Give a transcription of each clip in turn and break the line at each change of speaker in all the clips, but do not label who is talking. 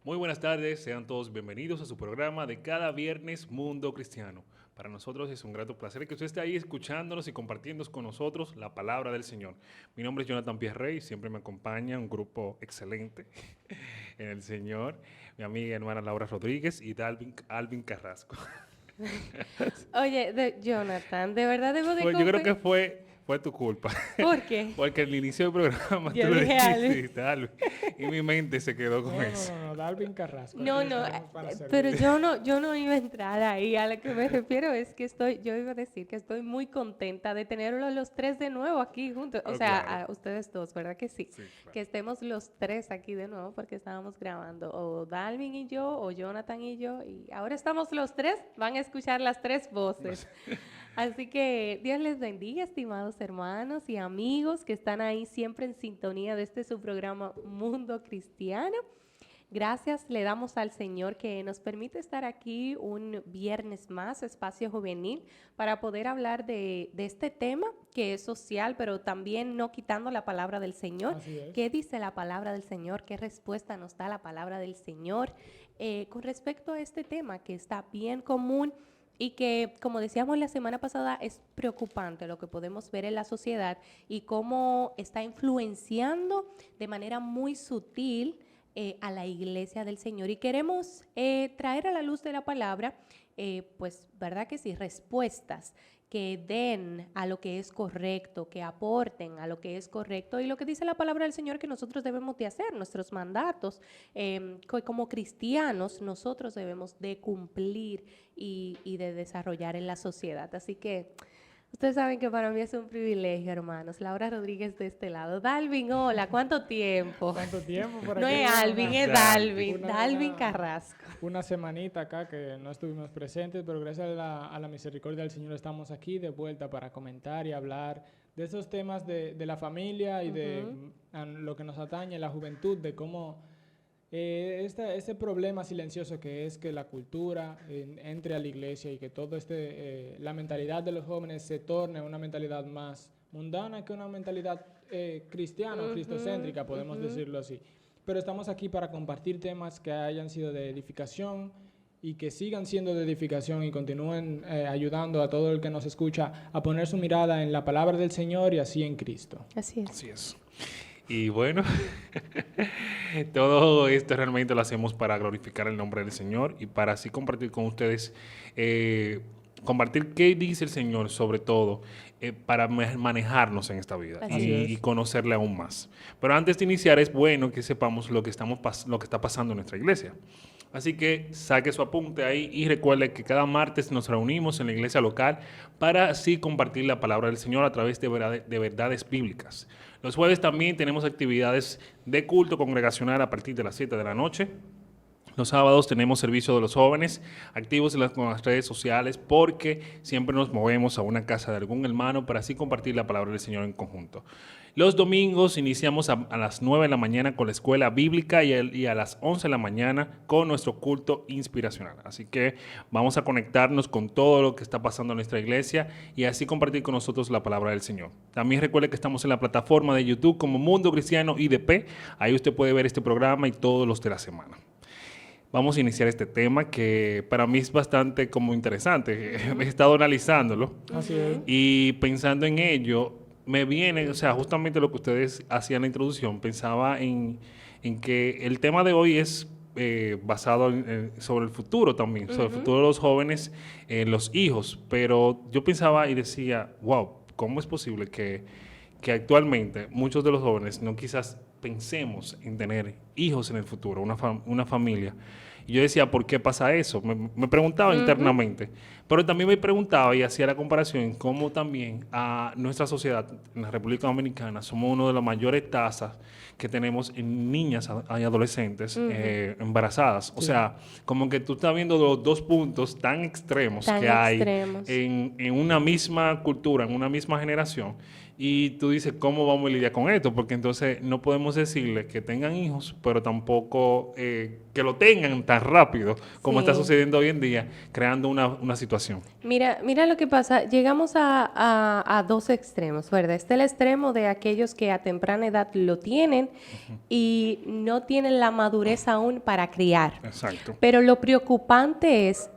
Muy buenas tardes, sean todos bienvenidos a su programa de cada viernes Mundo Cristiano. Para nosotros es un grato placer que usted esté ahí escuchándonos y compartiendo con nosotros la palabra del Señor. Mi nombre es Jonathan Pierrey, siempre me acompaña un grupo excelente en el Señor, mi amiga y hermana Laura Rodríguez y Alvin Carrasco.
Oye, Jonathan, de verdad debo de
Pues yo creo que
confesar.
fue tu culpa,
¿Por qué?
porque al inicio del programa tú
Yo
lo
dije algo.
dijiste, Alvin, y mi mente se quedó con
No, no,
eso.
no, no, Dalvin Carrasco,
No,
aquí
no,
estamos para
pero
servir.
yo no iba a entrar ahí. A lo que me refiero es que yo iba a decir que estoy muy contenta de tenerlos los tres de nuevo aquí juntos. O
Oh,
sea,
claro,
a ustedes dos, ¿verdad que sí?
sí, claro.
Que estemos los tres aquí de nuevo porque estábamos grabando o Dalvin y yo o Jonathan y yo. Y ahora estamos los tres, van a escuchar las tres voces. Así que Dios les bendiga, estimados hermanos y amigos que están ahí siempre en sintonía de este su programa Mundo Cristiano. Gracias le damos al Señor que nos permite estar aquí un viernes más, Espacio Juvenil, para poder hablar de este tema que es social, pero también no quitando la palabra del Señor.
Así es.
¿Qué dice la palabra del Señor? ¿Qué respuesta nos da la palabra del Señor con respecto a este tema que está bien común? Y que, como decíamos la semana pasada, es preocupante lo que podemos ver en la sociedad y cómo está influenciando de manera muy sutil a la iglesia del Señor. Y queremos traer a la luz de la palabra, pues, ¿verdad que sí? Respuestas que den a lo que es correcto, que aporten a lo que es correcto y lo que dice la palabra del Señor que nosotros debemos de hacer, nuestros mandatos, que como cristianos nosotros debemos de cumplir y de desarrollar en la sociedad. Así que ustedes saben que para mí es un privilegio, hermanos. Laura Rodríguez de este lado. Dalvin, hola, ¿cuánto tiempo?
¿Cuánto tiempo por
No
aquí?
es Alvin, es
Dalvin.
Dalvin Carrasco.
Una semanita acá que no estuvimos presentes, pero gracias a la misericordia del Señor estamos aquí de vuelta para comentar y hablar de esos temas de la familia y de lo que nos atañe, la juventud, de cómo ese problema silencioso que es que la cultura entre a la iglesia y que todo la mentalidad de los jóvenes se torne una mentalidad más mundana que una mentalidad cristiana o cristocéntrica, podemos decirlo así. Pero estamos aquí para compartir temas que hayan sido de edificación y que sigan siendo de edificación y continúen ayudando a todo el que nos escucha a poner su mirada en la palabra del Señor y así en Cristo.
Así es.
Así es. Y bueno, todo esto realmente lo hacemos para glorificar el nombre del Señor y para así compartir con ustedes, compartir qué dice el Señor sobre todo para manejarnos en esta vida
Así
es.
y conocerle aún más. Pero antes de iniciar es bueno que sepamos lo que está pasando en nuestra iglesia. Así que saque su apunte ahí y recuerde que cada martes nos reunimos en la iglesia local para así compartir la palabra del Señor a través de verdades bíblicas. Los jueves también tenemos actividades de culto congregacional a partir de las 7 de la noche. Los sábados tenemos servicio de los jóvenes activos con las redes sociales porque siempre nos movemos a una casa de algún hermano para así compartir la palabra del Señor en conjunto. Los domingos iniciamos a las 9 de la mañana con la escuela bíblica y a las 11 de la mañana con nuestro culto inspiracional. Así que vamos a conectarnos con todo lo que está pasando en nuestra iglesia y así compartir con nosotros la palabra del Señor. También recuerde que estamos en la plataforma de YouTube como Mundo Cristiano IDP. Ahí usted puede ver este programa y todos los de la semana. Vamos a iniciar este tema que para mí es bastante como interesante. He estado analizándolo
Así es.
y pensando en ello, me viene, o sea, justamente lo que ustedes hacían en la introducción, pensaba en que el tema de hoy es basado sobre el futuro también, sobre el futuro de los jóvenes, los hijos, pero yo pensaba y decía, wow, ¿cómo es posible que actualmente muchos de los jóvenes no quizás pensemos en tener hijos en el futuro, una familia? Y yo decía, ¿por qué pasa eso? Me preguntaba internamente. Pero también me preguntaba y hacía la comparación en cómo también a nuestra sociedad, en la República Dominicana, somos una de las mayores tasas que tenemos en niñas y adolescentes embarazadas. O sea, como que tú estás viendo los dos puntos tan extremos
Tan
que hay
extremos.
en una misma cultura, en una misma generación, Y tú dices, ¿cómo vamos a lidiar con esto? Porque entonces no podemos decirles que tengan hijos, pero tampoco que lo tengan tan rápido como está
Sí.
sucediendo hoy en día, creando una situación.
Mira lo que pasa. Llegamos a dos extremos, ¿verdad? Está el extremo de aquellos que a temprana edad lo tienen y no tienen la madurez aún para criar.
Exacto.
Pero lo preocupante es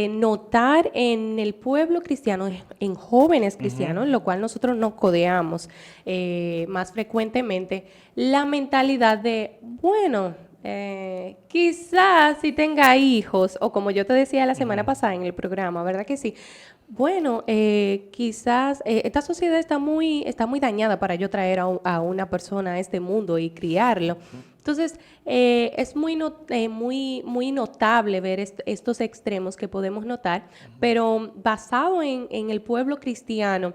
notar en el pueblo cristiano, en jóvenes cristianos, lo cual nosotros nos codeamos más frecuentemente, la mentalidad de, bueno, quizás si tenga hijos, o como yo te decía la semana pasada en el programa, ¿verdad que sí? Bueno, quizás esta sociedad está muy dañada para yo traer a una persona a este mundo y criarlo. Entonces, es muy notable ver estos extremos que podemos notar, pero basado en el pueblo cristiano,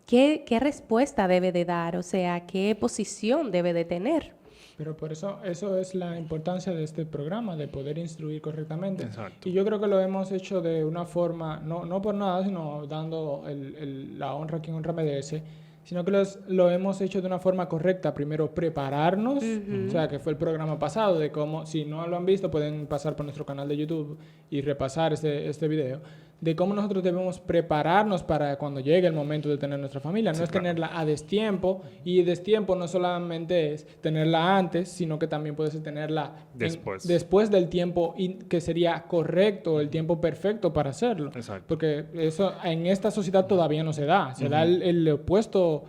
¿qué respuesta debe de dar? O sea, ¿qué posición debe de tener?
Pero por eso es la importancia de este programa, de poder instruir correctamente.
Exacto.
Y yo creo que lo hemos hecho de una forma, no por nada, sino dando la honra a quien honra merece, sino que lo hemos hecho de una forma correcta. Primero, prepararnos, o sea, que fue el programa pasado, de cómo, si no lo han visto, pueden pasar por nuestro canal de YouTube y repasar este video, de cómo nosotros debemos prepararnos para cuando llegue el momento de tener nuestra familia. No es tenerla a destiempo, y destiempo no solamente es tenerla antes, sino que también puede ser tenerla después del tiempo que sería correcto, el tiempo perfecto para hacerlo.
Exacto.
Porque eso en esta sociedad todavía no se da. Se da el opuesto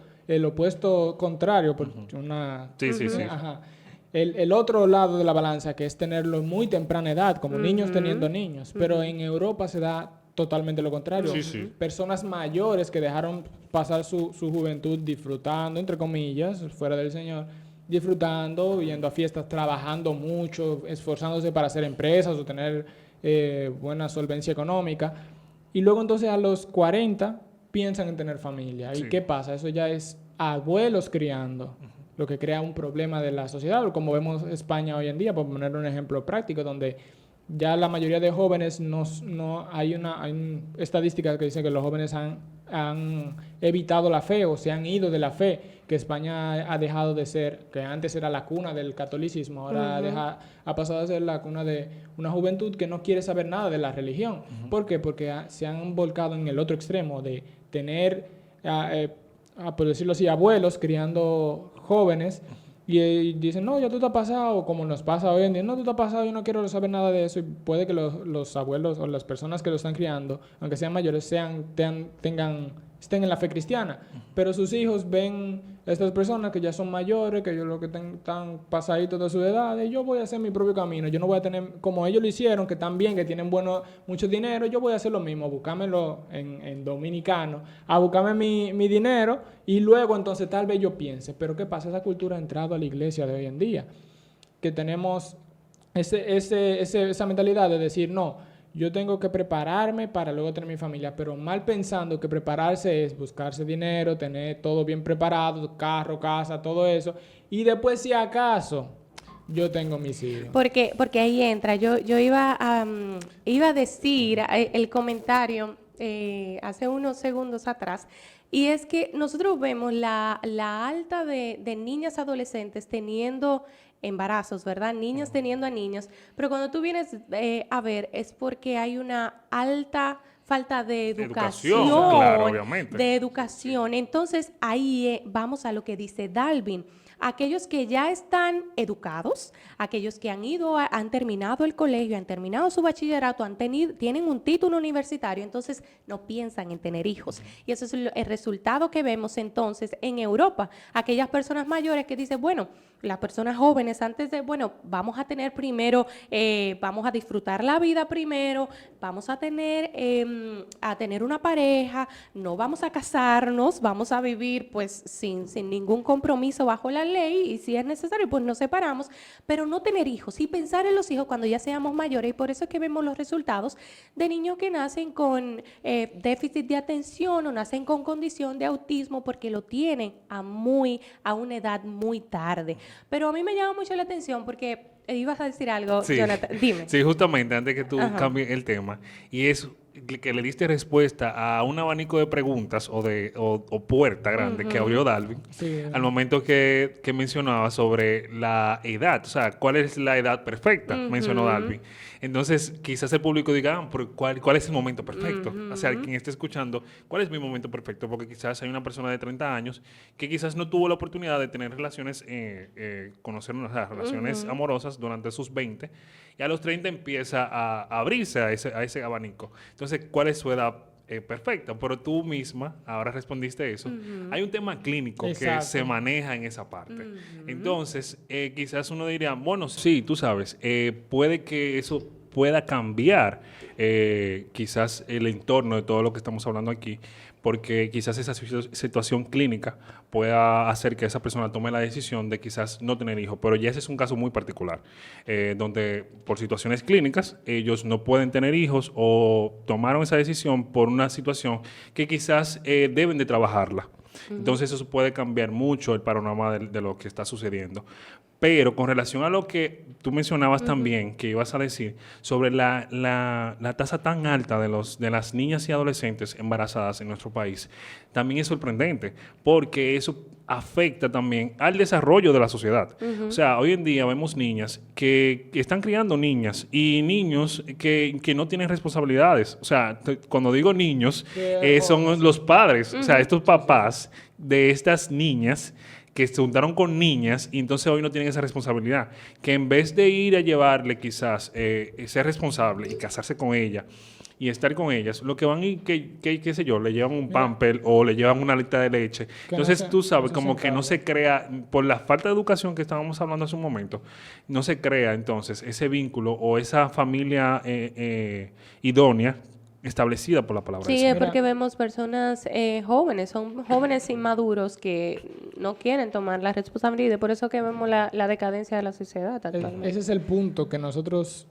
contrario. Por una,
Sí.
Ajá. El otro lado de la balanza, que es tenerlo en muy temprana edad, como niños teniendo niños. Pero en Europa se da totalmente lo contrario.
Sí.
Personas mayores que dejaron pasar su juventud disfrutando, entre comillas, fuera del Señor, disfrutando, yendo a fiestas, trabajando mucho, esforzándose para hacer empresas o tener buena solvencia económica. Y luego entonces a los 40 piensan en tener familia. ¿Y qué pasa? Eso ya es abuelos criando, lo que crea un problema de la sociedad, como vemos España hoy en día, por poner un ejemplo práctico, donde ya la mayoría de jóvenes hay estadísticas que dicen que los jóvenes han evitado la fe o se han ido de la fe, que España ha dejado de ser, que antes era la cuna del catolicismo, ahora ha pasado a ser la cuna de una juventud que no quiere saber nada de la religión. ¿Por qué? Porque se han volcado en el otro extremo de tener, por decirlo así, abuelos criando jóvenes. Y dicen, no, ya tú te has pasado, como nos pasa hoy en día, no, tú te has pasado, yo no quiero saber nada de eso. Y puede que los abuelos o las personas que lo están criando, aunque sean mayores, estén en la fe cristiana. Pero sus hijos ven a estas personas que ya son mayores, que ellos lo que están pasaditos de su edad, y yo voy a hacer mi propio camino. Yo no voy a tener, como ellos lo hicieron, que están bien, que tienen mucho dinero, yo voy a hacer lo mismo, a buscármelo en dominicano, a buscarme mi dinero, y luego entonces tal vez yo piense. Pero ¿qué pasa? Esa cultura ha entrado a la iglesia de hoy en día, que tenemos esa mentalidad de decir, no, yo tengo que prepararme para luego tener mi familia, pero mal pensando que prepararse es buscarse dinero, tener todo bien preparado, carro, casa, todo eso, y después si acaso yo tengo mis hijos.
Porque ahí entra, yo iba a decir el comentario hace unos segundos atrás, y es que nosotros vemos la alta de niñas adolescentes teniendo embarazos, ¿verdad? Niños teniendo a niños, pero cuando tú vienes a ver es porque hay una alta falta de educación,
claro, obviamente.
de educación. Entonces ahí vamos a lo que dice Dalvin. Aquellos que ya están educados, aquellos que han terminado el colegio, han terminado su bachillerato, tienen un título universitario, entonces no piensan en tener hijos. Y eso es el resultado que vemos entonces en Europa. Aquellas personas mayores que dicen, bueno, las personas jóvenes antes de, bueno, vamos a tener primero, vamos a disfrutar la vida primero, vamos a tener una pareja, no vamos a casarnos, vamos a vivir pues sin ningún compromiso bajo la ley, y si es necesario pues nos separamos, pero no tener hijos y pensar en los hijos cuando ya seamos mayores. Y por eso es que vemos los resultados de niños que nacen con déficit de atención o nacen con condición de autismo porque lo tienen a una edad muy tarde. Pero a mí me llama mucho la atención porque ibas a decir algo,
Sí.
Jonathan, dime.
Sí, justamente, antes que tú cambies el tema. Y es que le diste respuesta a un abanico de preguntas o puerta grande que abrió Dalvin
Sí.
al momento que mencionaba sobre la edad, o sea, ¿cuál es la edad perfecta? Mencionó Dalvin. Entonces, quizás el público diga, pero ¿cuál es el momento perfecto? O sea, quien esté escuchando, ¿cuál es mi momento perfecto? Porque quizás hay una persona de 30 años que quizás no tuvo la oportunidad de tener relaciones, conocer unas relaciones amorosas durante sus 20 y a los 30 empieza a abrirse a ese abanico. Entonces, ¿cuál es su edad perfecta? Pero tú misma ahora respondiste eso. Hay un tema clínico que
Exacto.
se maneja en esa parte. Entonces, quizás uno diría, bueno, sí, tú sabes, puede que eso pueda cambiar quizás el entorno de todo lo que estamos hablando aquí, porque quizás esa situación clínica pueda hacer que esa persona tome la decisión de quizás no tener hijos, pero ya ese es un caso muy particular, donde por situaciones clínicas ellos no pueden tener hijos o tomaron esa decisión por una situación que quizás deben de trabajarla. Entonces eso puede cambiar mucho el panorama de lo que está sucediendo. Pero con relación a lo que tú mencionabas también, que ibas a decir, sobre la tasa tan alta de las niñas y adolescentes embarazadas en nuestro país, también es sorprendente, porque eso afecta también al desarrollo de la sociedad. O sea, hoy en día vemos niñas que están criando niñas y niños que no tienen responsabilidades. O sea, cuando digo niños, son los padres, o sea, estos papás de estas niñas que se juntaron con niñas y entonces hoy no tienen esa responsabilidad. Que en vez de ir a llevarle quizás ser responsable y casarse con ella y estar con ellas, lo que van y qué sé yo, le llevan un pamper o le llevan una lata de leche. Entonces tú sabes, como que no se crea, por la falta de educación que estábamos hablando hace un momento, no se crea entonces ese vínculo o esa familia idónea establecida por la palabra
Sí,
del
es
Señor.
porque vemos personas jóvenes, son jóvenes inmaduros que no quieren tomar la responsabilidad y por eso que vemos la decadencia de la sociedad actualmente.
Ese es el punto que nosotros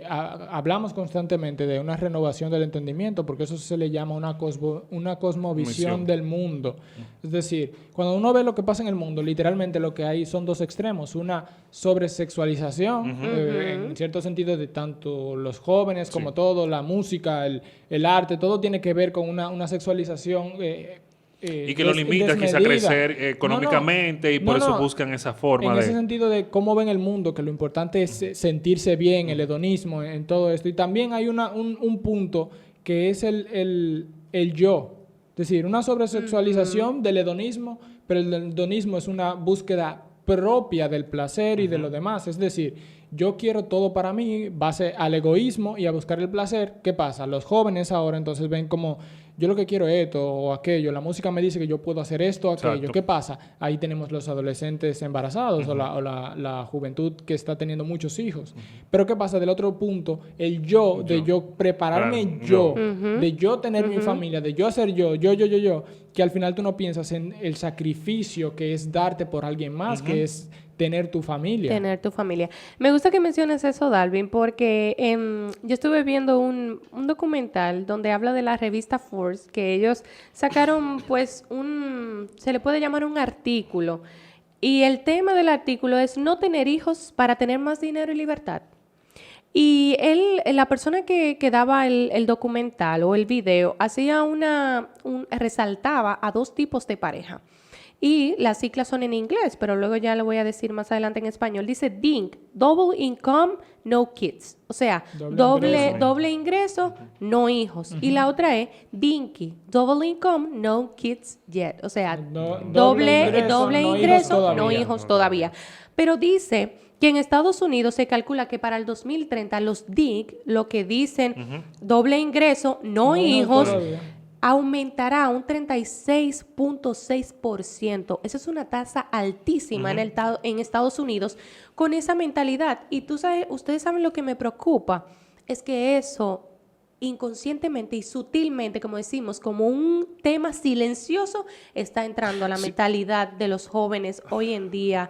hablamos constantemente de una renovación del entendimiento, porque eso se le llama una cosmovisión
Visión.
del mundo. Es decir, cuando uno ve lo que pasa en el mundo, literalmente lo que hay son dos extremos, una sobresexualización, en cierto sentido, de tanto los jóvenes como todo, la música, el arte, todo tiene que ver con una sexualización
y que lo limita quizá a crecer económicamente y por eso buscan esa forma
en ese sentido de cómo ven el mundo, que lo importante es sentirse bien, el hedonismo en todo esto. Y también hay un punto que es el yo. Es decir, una sobresexualización del hedonismo, pero el hedonismo es una búsqueda propia del placer y de lo demás. Es decir, yo quiero todo para mí, base al egoísmo y a buscar el placer. ¿Qué pasa? Los jóvenes ahora entonces ven como, yo lo que quiero es esto o aquello, la música me dice que yo puedo hacer esto o aquello.
Exacto.
¿Qué pasa? Ahí tenemos los adolescentes embarazados o la juventud que está teniendo muchos hijos. Pero ¿qué pasa? Del otro punto, el yo, de yo prepararme yo, de yo tener mi familia, de yo hacer yo, que al final tú no piensas en el sacrificio que es darte por alguien más, que es tener tu familia.
Tener tu familia. Me gusta que menciones eso, Dalvin, porque yo estuve viendo un documental donde habla de la revista Force, que ellos sacaron pues se le puede llamar un artículo, y el tema del artículo es no tener hijos para tener más dinero y libertad. Y la persona que daba el documental o el video hacía resaltaba a dos tipos de pareja. Y las siglas son en inglés, pero luego ya lo voy a decir más adelante en español. Dice DINK, Double Income, No Kids. O sea, doble ingreso, no hijos. Y la otra es DINKY, Double Income, No Kids Yet. O sea, doble ingreso, no hijos todavía. Pero dice que en Estados Unidos se calcula que para el 2030 los DINK, lo que dicen doble ingreso, no hijos, aumentará un 36.6%. Esa es una tasa altísima en Estados Unidos con esa mentalidad. Y ustedes saben lo que me preocupa, es que eso inconscientemente y sutilmente, como decimos, como un tema silencioso, está entrando a la mentalidad de los jóvenes hoy en día,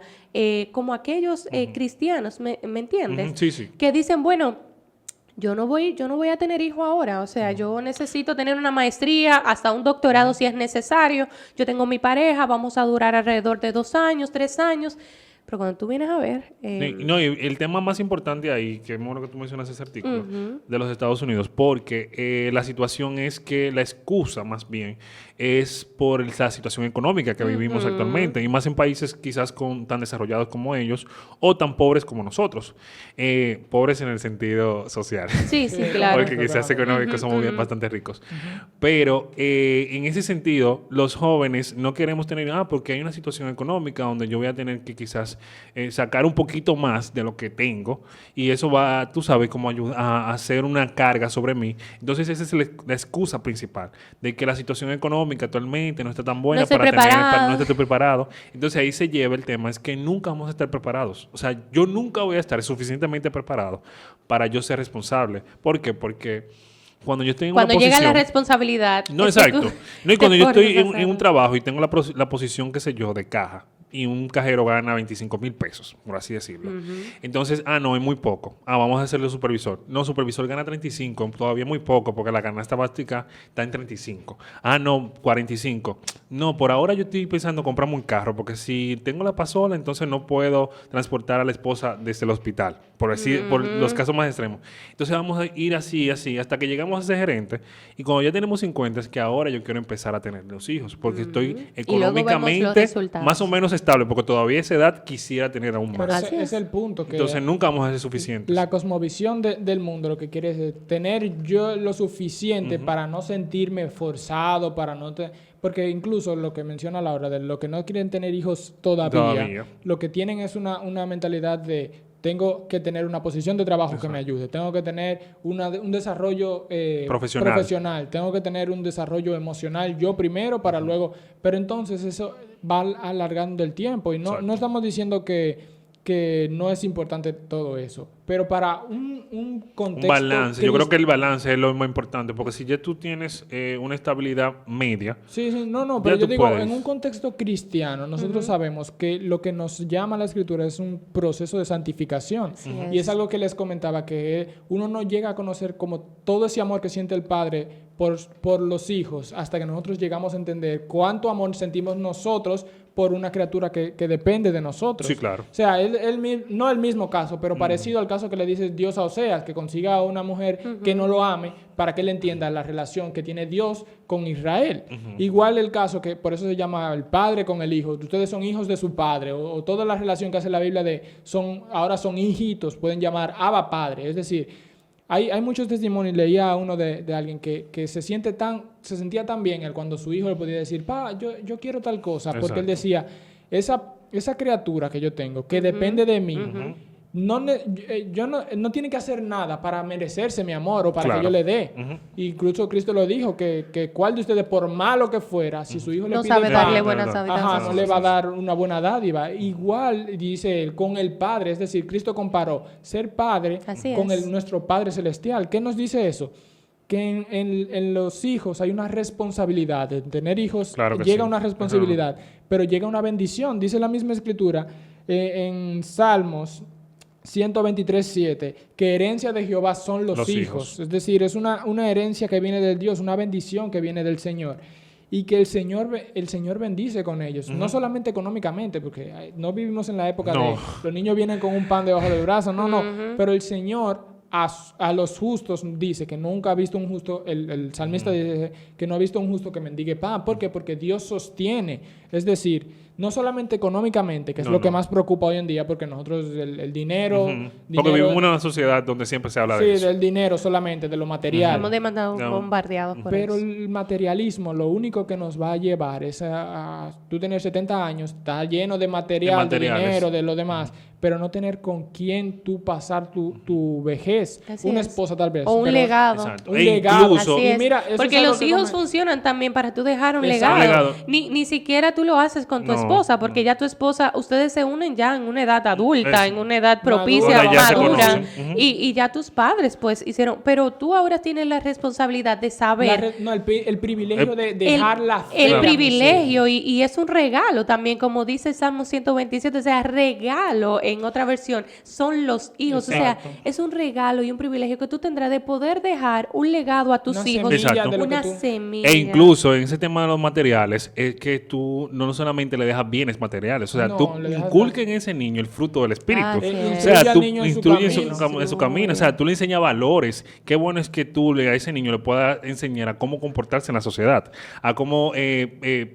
como aquellos cristianos, ¿me entiendes?
Sí.
Que dicen, bueno, yo no voy a tener hijo ahora, o sea, yo necesito tener una maestría, hasta un doctorado si es necesario, yo tengo mi pareja, vamos a durar alrededor de 2 años, 3 años, Pero cuando tú vienes a ver...
No, y el tema más importante ahí, que es bueno que tú mencionas ese artículo,
Ujú.
de los Estados Unidos, porque la situación es que la excusa más bien es por la situación económica que vivimos actualmente, y más en países quizás tan desarrollados como ellos o tan pobres como nosotros. Pobres en el sentido social.
Sí, sí,
Sí,
claro.
Porque quizás económicos somos bastante ricos. Pero en ese sentido, los jóvenes no queremos tener, porque hay una situación económica donde yo voy a tener que quizás sacar un poquito más de lo que tengo, y eso va, tú sabes, como ayuda a hacer una carga sobre mí. Entonces esa es la excusa principal, de que la situación económica actualmente no está tan buena
No estoy
para
preparado.
no estoy preparado. Entonces ahí se lleva el tema, es que nunca vamos a estar preparados. O sea, yo nunca voy a estar suficientemente preparado para yo ser responsable. ¿Por qué? Porque cuando yo estoy en
Cuando
una
llega
posición...
la responsabilidad...
No,
es que
exacto.
tú
No, y
te
cuando yo estoy
pones a
en un
hacerlo.
trabajo y tengo la posición, qué sé yo, de caja, y un cajero gana 25,000 pesos, por así decirlo. Entonces, no, es muy poco. Vamos a hacerle supervisor. No, supervisor gana 35, todavía muy poco, porque la canasta básica está en 35. No, 45. No, por ahora yo estoy pensando comprarme un carro, porque si tengo la pasola, entonces no puedo transportar a la esposa desde el hospital, por los casos más extremos. Entonces vamos a ir así, hasta que llegamos a ser gerente, y cuando ya tenemos 50, es que ahora yo quiero empezar a tener los hijos, porque estoy
Y luego vemos los
económicamente
resultados.
más o menos estable, porque todavía a esa edad quisiera tener aún
Pero
más.
Así
ese
es.
es el punto, que
Entonces nunca vamos a ser suficientes.
la cosmovisión del mundo lo que quiere es tener yo lo suficiente para no sentirme forzado, para no... Porque incluso lo que menciona Laura, de lo que no quieren tener hijos todavía. Lo que tienen es una mentalidad de tengo que tener una posición de trabajo que me ayude, tengo que tener un desarrollo profesional, tengo que tener un desarrollo emocional yo primero para luego... Pero entonces eso va alargando el tiempo y no estamos diciendo que no es importante todo eso, pero para un contexto...
Un balance. Yo creo que el balance es lo más importante, porque si ya tú tienes una estabilidad media...
Sí, no, pero
ya
yo
tú
digo,
puedes.
en un contexto cristiano, nosotros sabemos que lo que nos llama la Escritura es un proceso de santificación.
Así
Y
es.
es algo que les comentaba, que uno no llega a conocer como todo ese amor que siente el Padre por los hijos, hasta que nosotros llegamos a entender cuánto amor sentimos nosotros por una criatura que depende de nosotros.
Sí, claro.
O sea, no el mismo caso, pero parecido al caso que le dice Dios a Oseas, que consiga a una mujer que no lo ame para que él entienda la relación que tiene Dios con Israel. Igual el caso que por eso se llama el padre con el hijo. Ustedes son hijos de su padre, o toda la relación que hace la Biblia ahora son hijitos, pueden llamar Abba Padre. Es decir, hay muchos testimonios. Leía uno de alguien que se sentía tan bien él cuando su hijo le podía decir, yo quiero tal cosa, porque él decía, esa criatura que yo tengo, que depende de mí, no tiene que hacer nada para merecerse mi amor o para que yo le dé. Incluso Cristo lo dijo, que cuál de ustedes, por malo que fuera, si su hijo le
No
pide
sabe
pan,
darle buenas habitanzas.
no le va a dar una buena dádiva. Igual, dice él, con el Padre. Es decir, Cristo comparó ser Padre
Así
con
es.
nuestro Padre Celestial. ¿Qué nos dice eso? Que en los hijos hay una responsabilidad. De tener hijos
Claro que
llega
sí.
una responsabilidad, pero llega una bendición. Dice la misma Escritura en Salmos 123:7, que herencia de Jehová son los hijos. Es decir, es una herencia que viene del Dios, una bendición que viene del Señor. Y que el Señor bendice con ellos. No solamente económicamente, porque no vivimos en la época de los niños vienen con un pan debajo del brazo. No. Pero el Señor a los justos dice que nunca ha visto un justo, el salmista dice que no ha visto un justo que mendigue pan. ¿Por qué? Porque Dios sostiene. Es decir, no solamente económicamente, que es lo que más preocupa hoy en día, porque nosotros el dinero...
Porque vivimos en una sociedad donde siempre se habla de
Sí,
eso.
del dinero solamente, de lo material.
Estamos demasiado bombardeados por
Pero
eso.
el materialismo lo único que nos va a llevar es a tú tener 70 años, está lleno de material, de dinero, de lo demás, pero no tener con quién tú pasar tu vejez.
Así
una
es.
esposa tal vez.
O un
pero-
legado.
Exacto.
Un
E
legado.
incluso-
Así
Y
es.
mira, eso
Porque
es algo
los
que
hijos
come-
funcionan también para tú dejar un
Exacto.
legado.
Legado.
Ni siquiera tú lo haces con tu
No,
esposa, porque ya tu esposa, ustedes se unen ya en una edad adulta,
Es-
en una edad propicia,
Madura,
ya se
madura,
conocen.
y ya tus padres pues hicieron, pero tú ahora tienes la responsabilidad de saber
el privilegio de dejar la fe.
el
Claro.
privilegio y es un regalo también, como dice el Salmo 127, o sea, regalo en otra versión, son los hijos,
Exacto.
o sea, es un regalo y un privilegio que tú tendrás de poder dejar un legado a tus
Una
hijos,
semilla
Exacto.
de lo que
una
tú-
semilla.
E incluso en ese tema de los materiales, es que tú no solamente le dejas bienes materiales. O sea,
No,
tú
le dejas
inculca en ese niño el fruto del espíritu.
Ah, sí.
O
Instruye
sea,
al
tú
niño en su
instruyes
camino.
en su camino. O sea, tú le enseñas valores. Qué bueno es que tú a ese niño le puedas enseñar a cómo comportarse en la sociedad, a cómo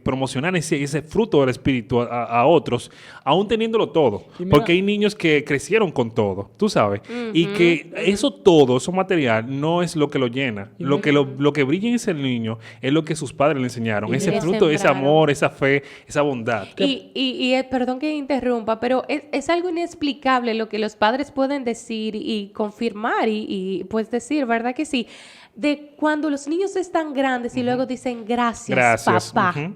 promocionar ese fruto del espíritu a otros, aún teniéndolo todo.
Y mira-
Porque hay niños que crecieron con todo, tú sabes. Y que eso todo, eso material, no es lo que lo llena.
Y
Lo
mira-
que, lo que brilla en ese niño es lo que sus padres le enseñaron.
Y
Ese
mira-
fruto, ese
Sembraron.
amor, esa fe, esa bondad.
Perdón que interrumpa, pero es algo inexplicable lo que los padres pueden decir y confirmar y pues decir, ¿verdad que sí? De cuando los niños están grandes y luego dicen gracias, papá.
Ujú.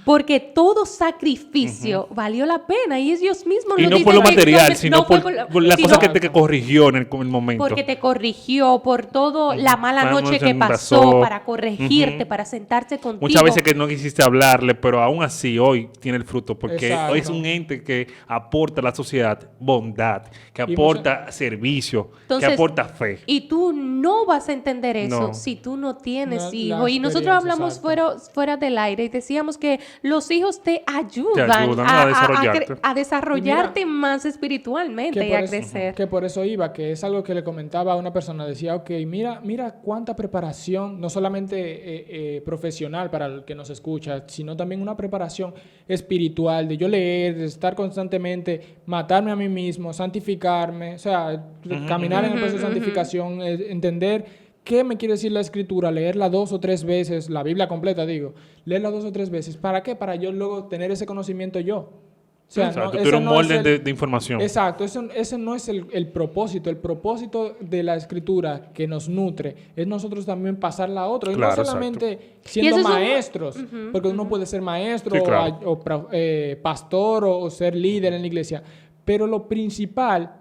Porque todo sacrificio valió la pena y ellos mismos
Y
lo
no
dicen.
por lo
que
material,
no
sino
fue
por la
sino
cosa que te corrigió en el momento.
porque te corrigió, por todo la mala
La
noche
noche
que
que
pasó,
pasó.
para corregirte,
Ujú.
para sentarse contigo.
Muchas veces que no quisiste hablarle, pero aún así hoy tiene el fruto, porque
Exacto.
hoy es un ente que aporta a la sociedad bondad, que
Y
aporta servicio,
Entonces,
que aporta fe.
Y tú no vas a entender eso
No.
si tú no tienes
No, la
hijos. Y nosotros
experiencia,
hablamos
exacto.
fuera del aire y decíamos que los hijos te ayudan,
ayudan a desarrollarte.
a desarrollarte
Y
más espiritualmente y
por
a
eso-
crecer.
que por eso iba, que es algo que le comentaba a una persona, decía, ok, mira cuánta preparación, no solamente profesional para el que nos escucha, sino también una preparación espiritual, de yo leer, de estar constantemente, matarme a mí mismo, santificarme, o sea, caminar en el proceso de santificación, entender qué me quiere decir la escritura, leerla 2 o 3 veces, la Biblia completa digo, leerla 2 o 3 veces, ¿para qué? Para yo luego tener ese conocimiento yo. O sea,
Exacto, tú
ese
eres un
no es
molde
el-
de información.
Exacto, ese no es el propósito. El propósito de la escritura que nos nutre es nosotros también pasarla a otros.
Claro,
y no solamente
Y
siendo
eso es un-
maestros, porque uno puede ser maestro
Sí, claro.
o pastor o ser líder en la iglesia. Pero lo principal,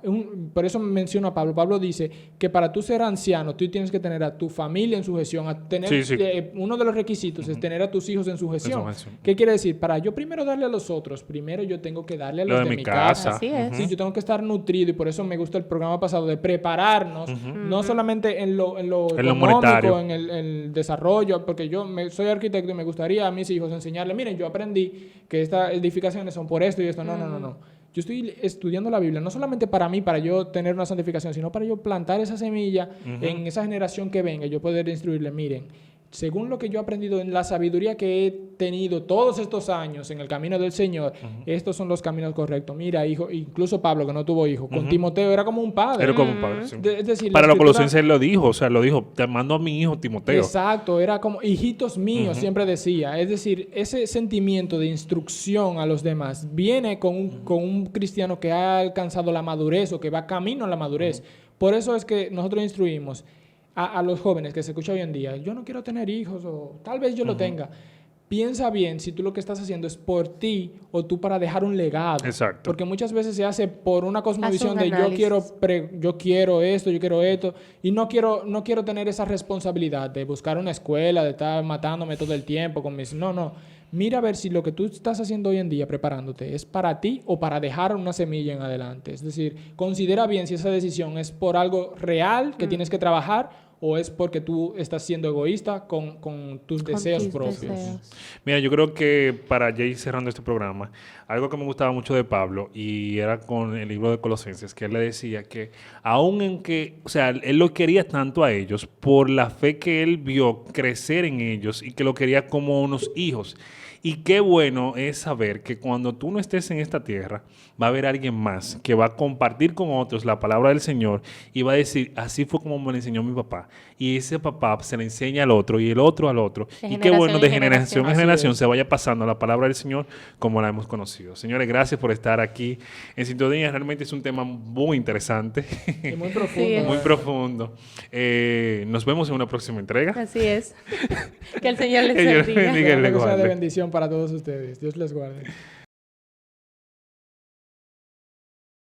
por eso menciono a Pablo. Pablo dice que para tú ser anciano, tú tienes que tener a tu familia en sujeción, a tener,
Sí, sí.
uno de los requisitos es tener a tus hijos en sujeción.
sujeción.
¿Qué quiere decir? Para yo primero darle a los otros, primero yo tengo que darle a
Lo
los
de
de
mi
mi
casa.
casa.
Así es.
Sí, yo tengo que estar nutrido y por eso me gusta el programa pasado de prepararnos, no solamente en lo económico,
monetario.
en el desarrollo, porque soy arquitecto y me gustaría a mis hijos enseñarles, miren, yo aprendí que estas edificaciones son por esto y esto. No. Yo estoy estudiando la Biblia, no solamente para mí, para yo tener una santificación, sino para yo plantar esa semilla en esa generación que venga, yo poder instruirle, miren, según lo que yo he aprendido en la sabiduría que he tenido todos estos años en el camino del Señor, estos son los caminos correctos. Mira, hijo, incluso Pablo, que no tuvo hijo, con Timoteo era como un padre.
Era como un padre, sí.
Es decir,
Para
la
los
escritura-
colosenses él lo dijo, o sea, lo dijo, te mando a mi hijo Timoteo.
Exacto, era como hijitos míos, siempre decía. Es decir, ese sentimiento de instrucción a los demás viene con un cristiano que ha alcanzado la madurez o que va camino a la madurez. Por eso es que nosotros instruimos a los jóvenes que se escucha hoy en día, yo no quiero tener hijos o tal vez yo lo tenga. Piensa bien si tú lo que estás haciendo es por ti o tú para dejar un legado.
Exacto.
Porque muchas veces se hace por una cosmovisión
Haz un
de yo quiero esto, yo quiero esto y no quiero tener esa responsabilidad de buscar una escuela, de estar matándome todo el tiempo con mis... No. Mira a ver si lo que tú estás haciendo hoy en día preparándote es para ti o para dejar una semilla en adelante. Es decir, considera bien si esa decisión es por algo real que tienes que trabajar o es porque tú estás siendo egoísta con tus
Con
deseos
tus
propios.
deseos.
Mira, yo creo que para ya ir cerrando este programa, algo que me gustaba mucho de Pablo y era con el libro de Colosenses, que él le decía que aún en que, o sea, él lo quería tanto a ellos por la fe que él vio crecer en ellos y que lo quería como unos hijos. Y qué bueno es saber que cuando tú no estés en esta tierra, va a haber alguien más que va a compartir con otros la palabra del Señor y va a decir, así fue como me lo enseñó mi papá. Y ese papá se le enseña al otro y el otro al otro.
De
Y qué bueno de generación
generación en
en
Así
generación
es.
se vaya pasando la palabra del Señor como la hemos conocido. Señores, gracias por estar aquí en sintonía. Realmente es un tema muy interesante,
Y muy profundo.
Sí, es.
muy profundo. Nos vemos en una próxima entrega.
Así es. Que el Señor les
Que Dios
bendiga.
bendiga y le
Que sea de
guarde.
bendición para todos ustedes. Dios les guarde.